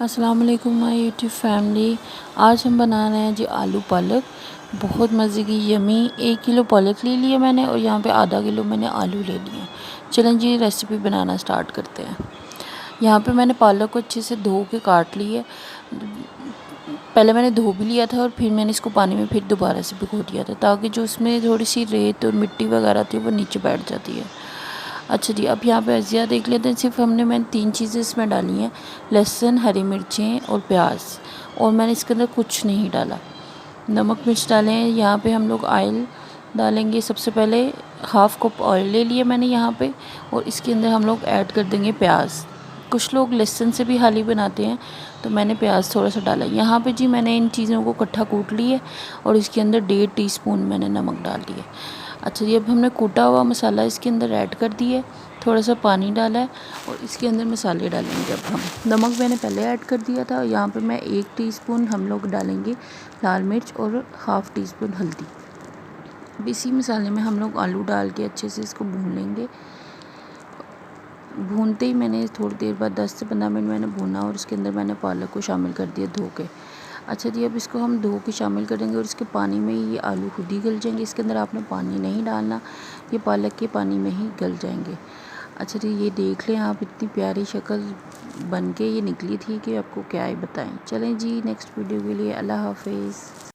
अस्सलाम वालेकुम my YouTube family. आज हम बना रहे हैं जी आलू पालक। बहुत मज़े की यमी। 1 किलो पालक ले लिया मैंने और यहाँ पे आधा किलो मैंने आलू ले लिए। चलें जी रेसिपी बनाना स्टार्ट करते हैं। यहाँ पे मैंने पालक को अच्छे से धो के काट ली है। पहले मैंने धो भी लिया था और फिर मैंने इसको पानी में फिर दोबारा से भिगो दिया था, ताकि जो उसमें थोड़ी सी रेत और मिट्टी वगैरह थी वो नीचे बैठ जाती है। अच्छा जी, अब यहाँ पे अजिया देख लेते हैं। सिर्फ मैंने 3 चीज़ें इसमें डाली हैं, लहसुन, हरी मिर्चें और प्याज, और मैंने इसके अंदर कुछ नहीं डाला। नमक मिर्च डाले हैं। यहाँ पे हम लोग ऑयल डालेंगे। सबसे पहले हाफ़ कप ऑयल ले लिया मैंने यहाँ पे, और इसके अंदर हम लोग ऐड कर देंगे प्याज। कुछ लोग लहसुन से भी हाली बनाते हैं, तो मैंने प्याज थोड़ा सा डाला। यहाँ पे जी मैंने इन चीज़ों को इकट्ठा कूट लिया और इसके अंदर 1.5 टीस्पून मैंने नमक डाल दिया। अच्छा जी, अब हमने कूटा हुआ मसाला इसके अंदर ऐड कर दिया। थोड़ा सा पानी डाला है और इसके अंदर मसाले डालेंगे। अब हम नमक मैंने पहले ऐड कर दिया था। यहाँ पे मैं 1 टीस्पून हम लोग डालेंगे लाल मिर्च और हाफ़ टीस्पून हल्दी। अब इसी मसाले में हम लोग आलू डाल के अच्छे से इसको भून लेंगे। भूनते ही मैंने थोड़ी देर बाद 10 से 15 मिनट मैंने भूना और उसके अंदर मैंने पालक को शामिल कर दिया धो के। अच्छा जी, अब इसको हम धो के शामिल करेंगे और इसके पानी में ये आलू खुद ही गल जाएंगे। इसके अंदर आपने पानी नहीं डालना, ये पालक के पानी में ही गल जाएंगे। अच्छा जी, ये देख लें आप, इतनी प्यारी शक्ल बन के ये निकली थी कि आपको क्या ही बताएं। चलें जी, नेक्स्ट वीडियो के लिए अल्लाह हाफिज़।